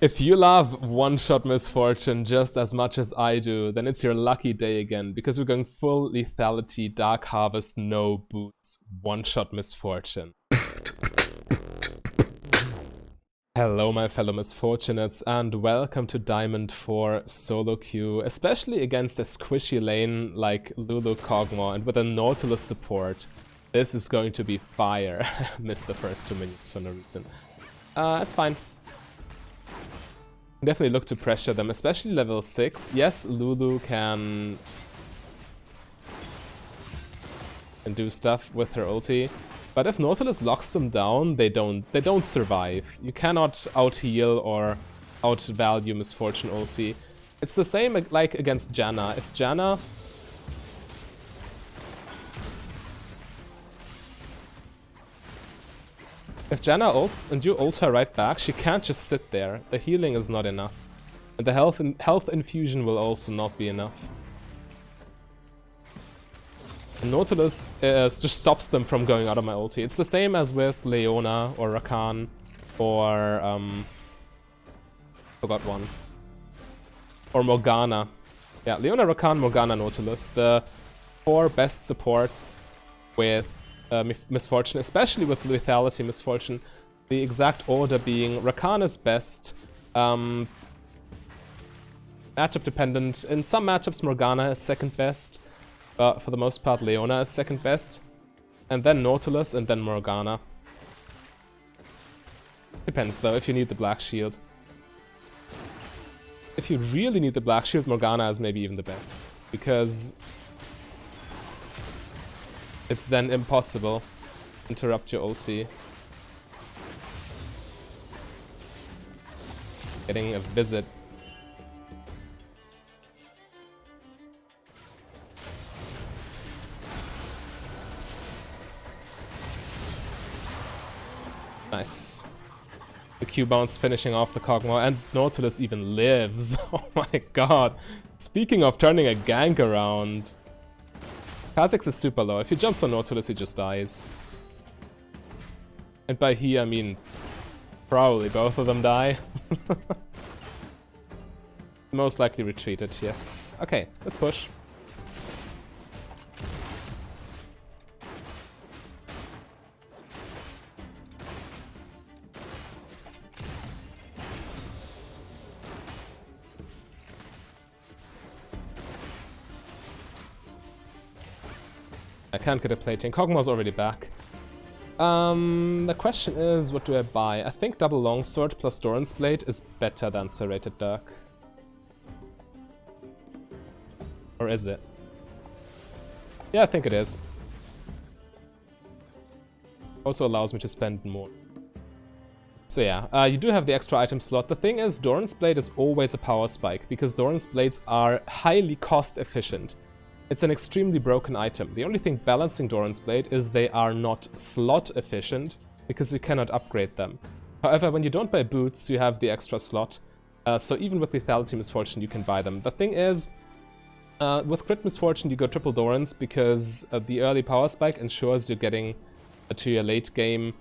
If you love one-shot misfortune just as much as I do, then it's your lucky day again, because we're going full lethality, Dark Harvest, no boots, one-shot misfortune. Hello my fellow misfortunates, and welcome to Diamond 4 solo queue, especially against a squishy lane like Lulu Kog'Maw and with a Nautilus support. This is going to be fire. Missed the first 2 minutes for no reason. That's fine. Definitely look to pressure them, especially level 6. Yes, Lulu can do stuff with her ulti, but if Nautilus locks them down, they don't survive. You cannot out-heal or out-value Misfortune ulti. It's the same like against Janna. If Janna ults and you ult her right back, she can't just sit there. The healing is not enough. And the health infusion will also not be enough. And Nautilus just stops them from going out of my ulti. It's the same as with Leona or Rakan or forgot one. Or Morgana. Yeah, Leona, Rakan, Morgana, Nautilus. The 4 best supports with Misfortune, especially with Lethality Misfortune. The exact order being Rakan is best, matchup dependent. In some matchups Morgana is second best, but for the most part Leona is second best. And then Nautilus and then Morgana. Depends though, if you need the Black Shield. If you really need the Black Shield, Morgana is maybe even the best, because it's then impossible to interrupt your ulti. Getting a visit. Nice. The Q bounce finishing off the Kog'Maw, and Nautilus even lives. Oh my god. Speaking of turning a gank around. Kha'Zix is super low. If he jumps on Nautilus, he just dies. And by he, I mean probably both of them die. Most likely retreated, yes. Okay, let's push. I can't get a plating. Kog'Maw's already back. The question is, what do I buy? I think double longsword plus Doran's Blade is better than Serrated Dark. Or is it? Yeah, I think it is. Also allows me to spend more. So yeah, you do have the extra item slot. The thing is, Doran's Blade is always a power spike, because Doran's Blades are highly cost efficient. It's an extremely broken item. The only thing balancing Doran's Blade is they are not slot efficient, because you cannot upgrade them. However, when you don't buy boots, you have the extra slot. So even with Lethality Misfortune, you can buy them. The thing is, with Crit Misfortune, you go triple Dorans, because the early power spike ensures you're getting to your late game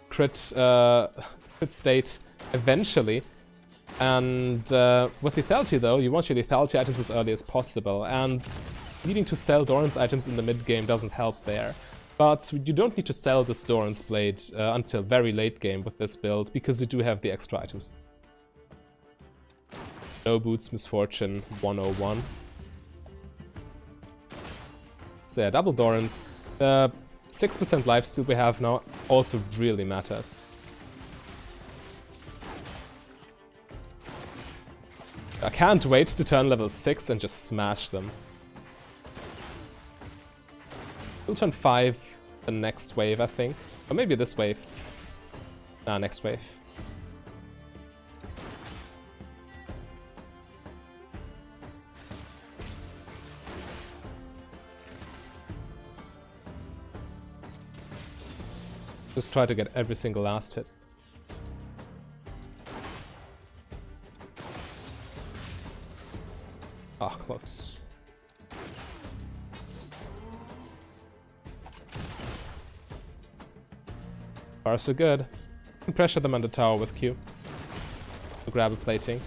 crit state eventually. And with Lethality though, you want your Lethality items as early as possible, and needing to sell Doran's items in the mid-game doesn't help there. But you don't need to sell this Doran's Blade until very late game with this build, because you do have the extra items. No boots Misfortune 101. So yeah, double Dorans. The 6% lifesteal we have now also really matters. I can't wait to turn level 6 and just smash them. We'll turn 5 the next wave, I think. Or maybe this wave. Nah, next wave. Just try to get every single last hit. Ah, close. Far so good. Can pressure them on the tower with Q. to grab a plating.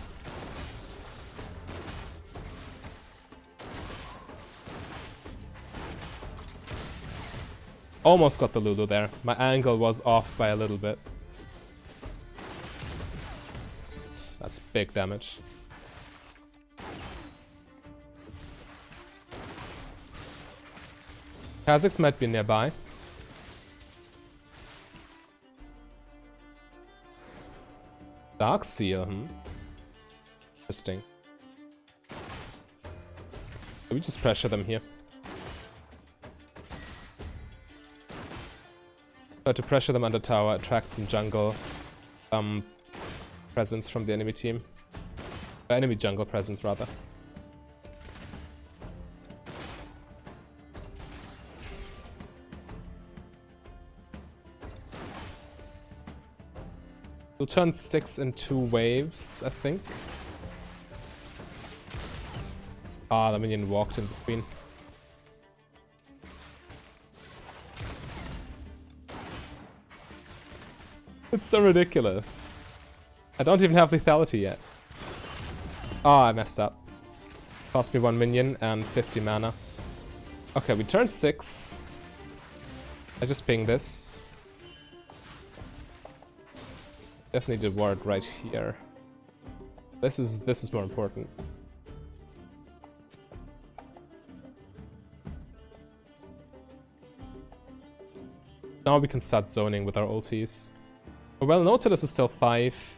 Almost got the Lulu there. My angle was off by a little bit. That's big damage. Kha'Zix might be nearby. Dark Seal, Interesting. We just pressure them here. Try to pressure them under tower, attract some jungle presence from the enemy team. Enemy jungle presence, rather. We'll turn 6 in 2 waves, I think. Ah, the minion walked in between. It's so ridiculous. I don't even have lethality yet. Ah, I messed up. Cost me 1 minion and 50 mana. Okay, we turn 6. I just ping this. Definitely did ward right here. This is more important. Now we can start zoning with our ultis. Well, Nautilus is still 5.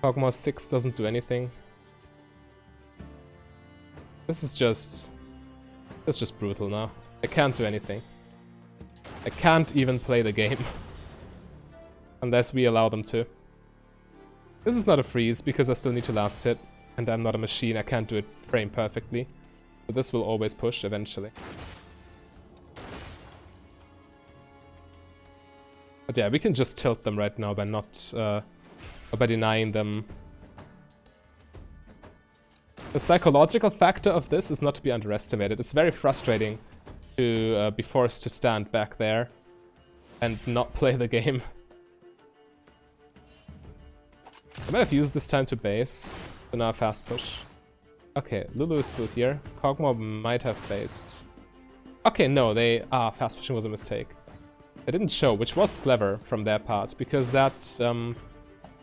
Kog'Maw 6 doesn't do anything. This is just... It's just brutal now. I can't do anything. I can't even play the game. Unless we allow them to. This is not a freeze, because I still need to last hit. And I'm not a machine, I can't do it frame perfectly. So this will always push eventually. But yeah, we can just tilt them right now by not... or by denying them. The psychological factor of this is not to be underestimated. It's very frustrating to be forced to stand back there and not play the game. I might have used this time to base, so now fast push. Okay, Lulu is still here. Kog'Maw might have based. Okay, no, they... Ah, fast pushing was a mistake. They didn't show, which was clever from their part, because that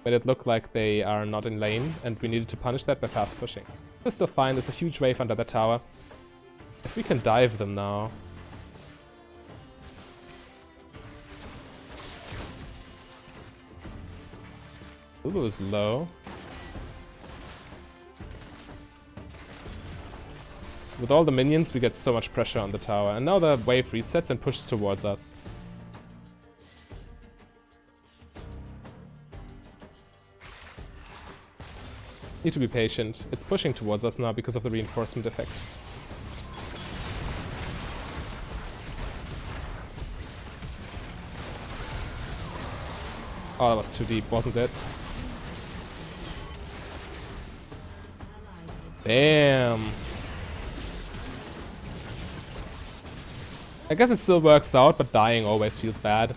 made it look like they are not in lane, and we needed to punish that by fast pushing. It's still fine, there's a huge wave under the tower. If we can dive them now... Lulu is low. With all the minions, we get so much pressure on the tower, and now the wave resets and pushes towards us. Need to be patient. It's pushing towards us now because of the reinforcement effect. Oh, that was too deep, wasn't it? Damn. I guess it still works out, but dying always feels bad.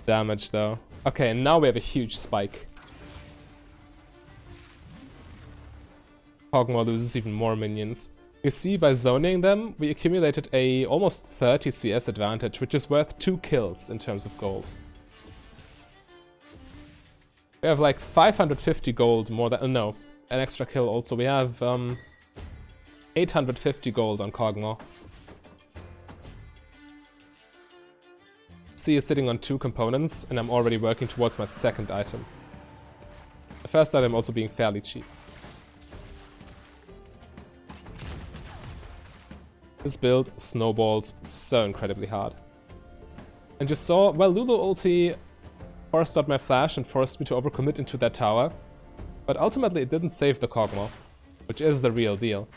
Damage though. Okay, and now we have a huge spike. Kog'Maw loses even more minions. You see, by zoning them, we accumulated a almost 30 CS advantage, which is worth 2 kills in terms of gold. We have like 550 gold more than... no, an extra kill also. We have 850 gold on Kog'Maw. C is sitting on 2 components, and I'm already working towards my second item. The first item also being fairly cheap. This build snowballs so incredibly hard. And you saw, well, Lulu ulti forced out my flash and forced me to overcommit into that tower, but ultimately it didn't save the Kog'Maw, which is the real deal.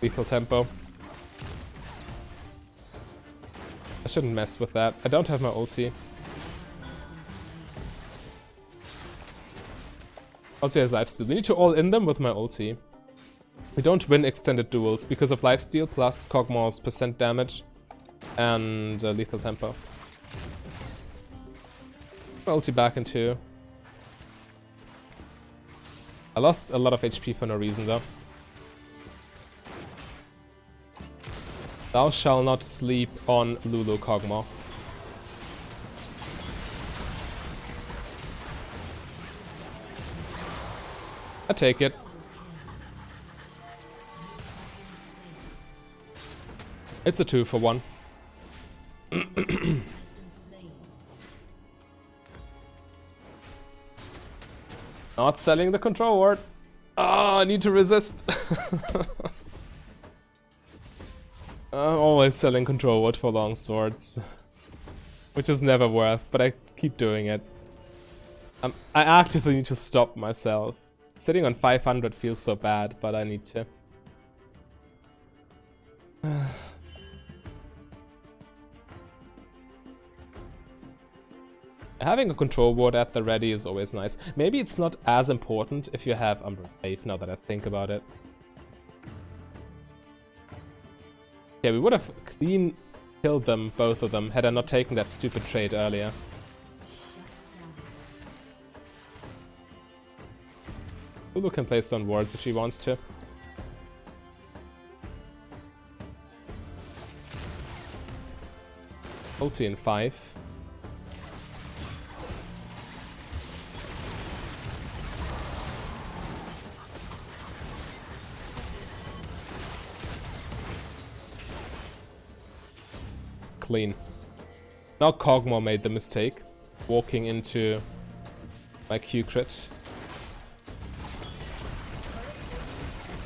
Lethal tempo. I shouldn't mess with that. I don't have my ulti. Ulti has lifesteal. We need to all in them with my ulti. We don't win extended duels because of lifesteal plus Kog'Maw's % damage and lethal tempo. Ulti back in 2. I lost a lot of HP for no reason though. Thou shall not sleep on Lulu Kog'Maw. I take it. It's a 2 for 1. Not selling the control ward. Ah, I need to resist. I'm always selling control ward for long swords, which is never worth, but I keep doing it. I actively need to stop myself. Sitting on 500 feels so bad, but I need to. Having a control ward at the ready is always nice. Maybe it's not as important if you have Umbra Wave, now that I think about it. Yeah, we would have clean killed them, both of them, had I not taken that stupid trade earlier. Lulu can play stun wards if she wants to. Ulti in 5. Clean. Now Kog'Maw made the mistake, walking into my Q crit.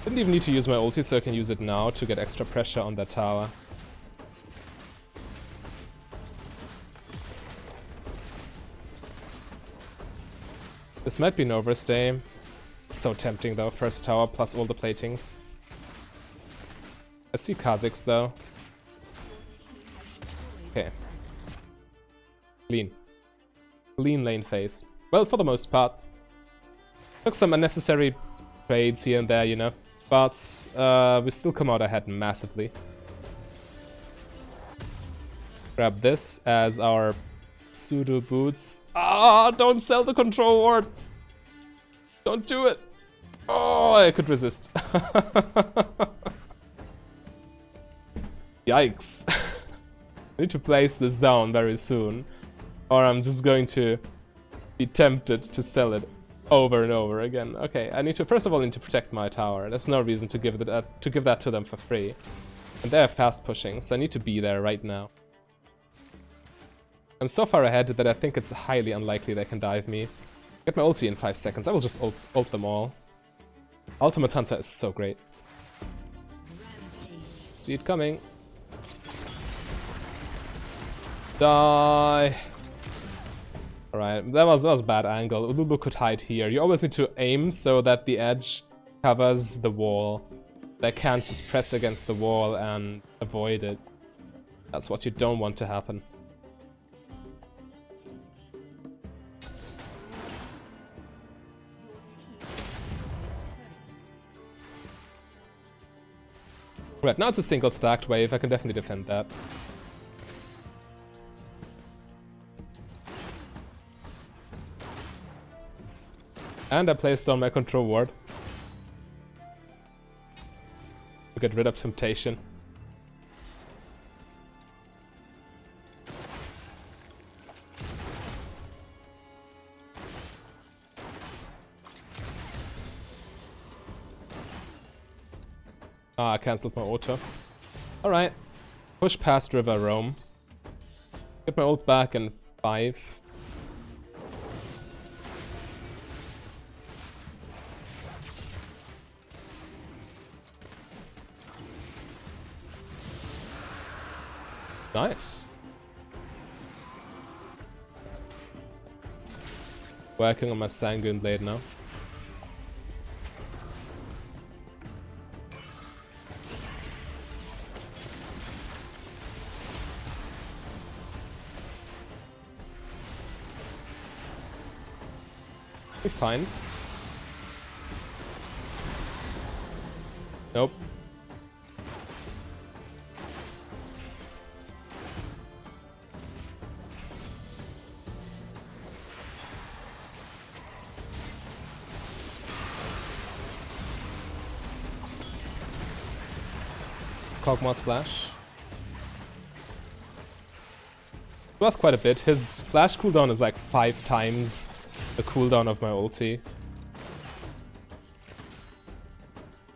Didn't even need to use my ulti, so I can use it now to get extra pressure on that tower. This might be an overstay. It's so tempting though, first tower plus all the platings. I see Kha'Zix though. Okay. Clean. Clean lane phase. Well, for the most part. Took some unnecessary trades here and there, you know. But we still come out ahead massively. Grab this as our pseudo boots. Ah, don't sell the control ward. Don't do it. Oh, I could resist. Yikes. I need to place this down very soon, or I'm just going to be tempted to sell it over and over again. Okay, I need to, first of all, need to protect my tower. There's no reason to give that to them for free. And they're fast pushing, so I need to be there right now. I'm so far ahead that I think it's highly unlikely they can dive me. Get my ulti in 5 seconds. I will just ult them all. Ultimate Hunter is so great. See it coming. Die. Alright, that was a bad angle. Lulu could hide here. You always need to aim so that the edge covers the wall. They can't just press against the wall and avoid it. That's what you don't want to happen. Right, now it's a single stacked wave. I can definitely defend that. And I placed on my control ward to get rid of temptation. Ah, I cancelled my auto. Alright. Push past River Rome. Get my ult back in 5. Nice. Working on my Sanguine Blade now. Be fine. Nope. It's Kog'Maw's flash. Worth quite a bit. His flash cooldown is like 5 times the cooldown of my ulti.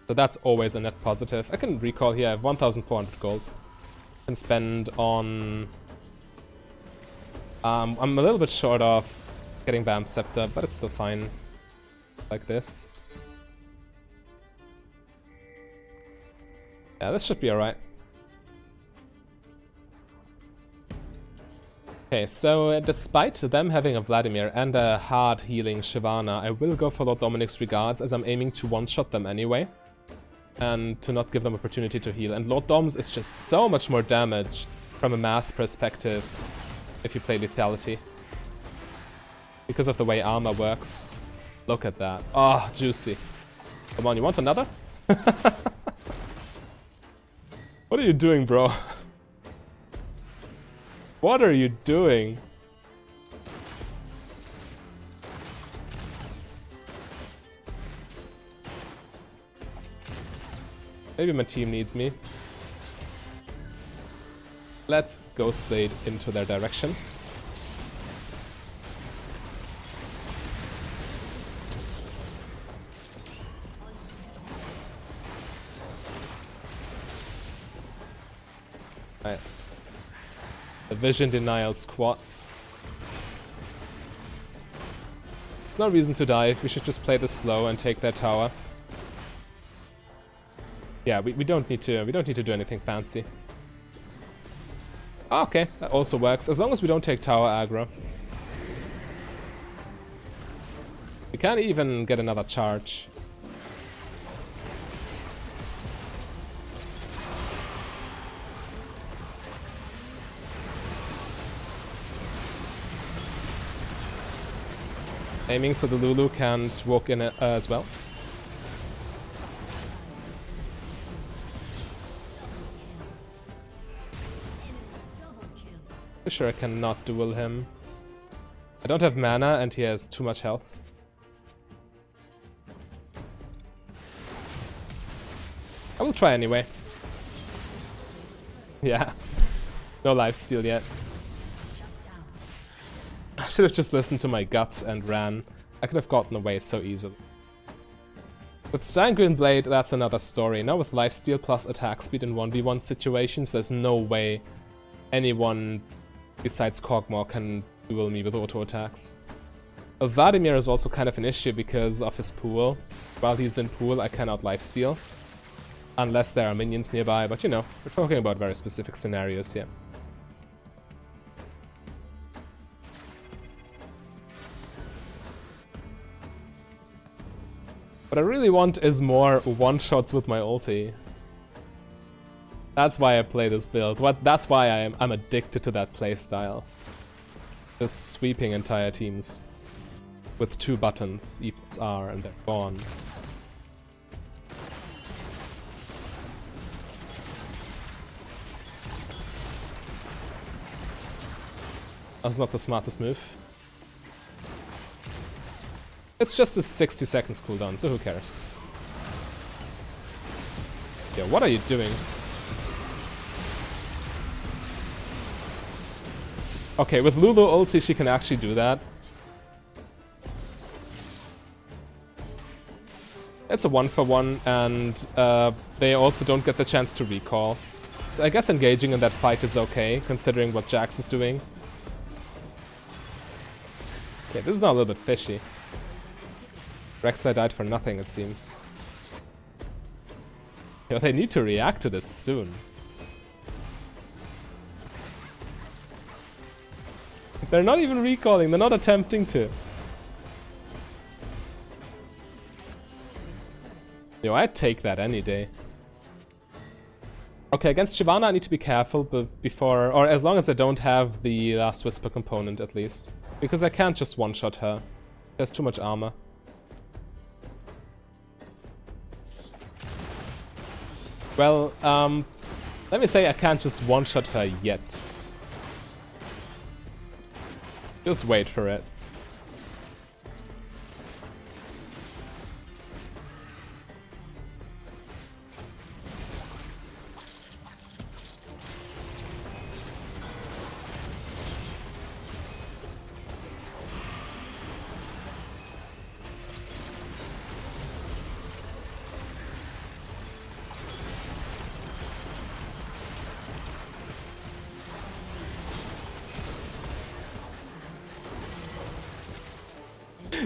So that's always a net positive. I can recall here, I have 1,400 gold. I can spend on... I'm a little bit short of getting Vamp Scepter, but it's still fine. Like this. Yeah, this should be alright. Okay, so despite them having a Vladimir and a hard healing Shyvana, I will go for Lord Dominic's Regards as I'm aiming to one-shot them anyway. And to not give them opportunity to heal. And Lord Doms is just so much more damage from a math perspective if you play Lethality. Because of the way armor works. Look at that. Ah, oh, juicy. Come on, you want another? What are you doing, bro? What are you doing? Maybe my team needs me. Let's Ghostblade into their direction. Right. The Vision Denial Squad. There's no reason to dive, we should just play this slow and take their tower. Yeah, we don't need to do anything fancy. Oh, okay, that also works, as long as we don't take tower aggro. We can't even get another charge. Aiming so the Lulu can't walk in it as well. Pretty sure I cannot duel him. I don't have mana and he has too much health. I will try anyway. Yeah. No lifesteal yet. I should have just listened to my guts and ran. I could have gotten away so easily. With Sanguine Blade, that's another story. Now with lifesteal plus attack speed in 1v1 situations, there's no way anyone besides Kog'Maw can duel me with auto attacks. Vladimir is also kind of an issue because of his pool. While he's in pool, I cannot lifesteal. Unless there are minions nearby, but you know, we're talking about very specific scenarios here. What I really want is more one-shots with my ulti. That's why I play this build. That's why I'm addicted to that playstyle. Just sweeping entire teams. With 2 buttons, E plus R, and they're gone. That's not the smartest move. It's just a 60 seconds cooldown, so who cares? Yeah, what are you doing? Okay, with Lulu ulti she can actually do that. It's a 1-for-1 and they also don't get the chance to recall. So I guess engaging in that fight is okay, considering what Jax is doing. Okay, this is now a little bit fishy. Rek'Sai died for nothing, it seems. Yo, they need to react to this soon. They're not even recalling, they're not attempting to. Yo, I'd take that any day. Okay, against Shyvana I need to be careful before, or as long as I don't have the Last Whisper component at least. Because I can't just one-shot her. There's too much armor. Well, let me say I can't just one-shot her yet. Just wait for it.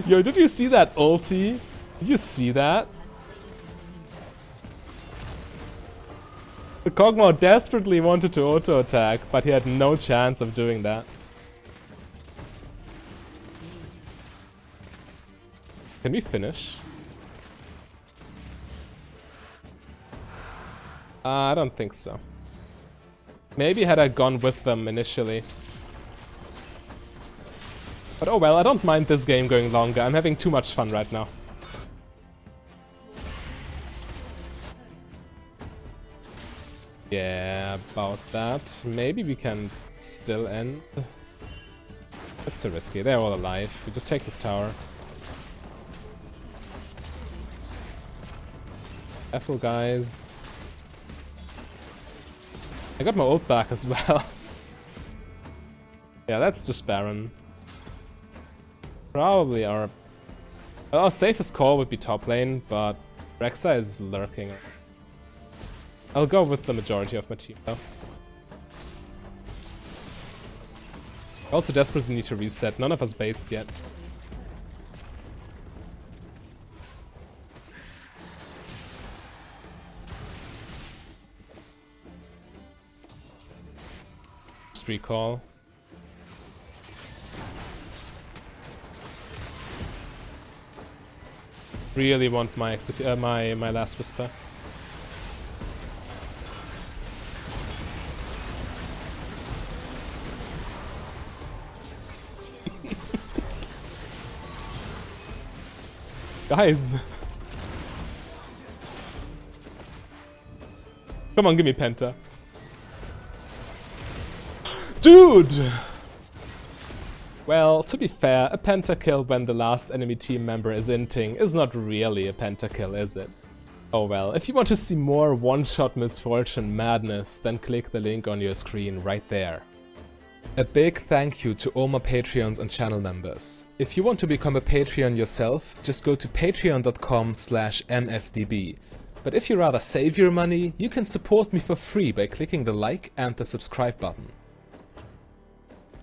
Yo, did you see that ulti? Did you see that? The Kog'Maw desperately wanted to auto-attack, but he had no chance of doing that. Can we finish? I don't think so. Maybe had I gone with them initially. But oh well, I don't mind this game going longer. I'm having too much fun right now. Yeah, about that. Maybe we can still end. It's too risky. They're all alive. We just take this tower. Careful, guys. I got my ult back as well. Yeah, that's just Baron. Probably our safest call would be top lane, but Rexa is lurking. I'll go with the majority of my team though. I also desperately need to reset. None of us based yet. Just recall. Really want my my last whisper. Guys, come on, give me Penta, dude. Well, to be fair, a pentakill when the last enemy team member is inting is not really a pentakill, is it? Oh well, if you want to see more one-shot misfortune madness, then click the link on your screen right there. A big thank you to all my Patreons and channel members. If you want to become a Patreon yourself, just go to patreon.com/mfdb. But if you rather save your money, you can support me for free by clicking the like and the subscribe button.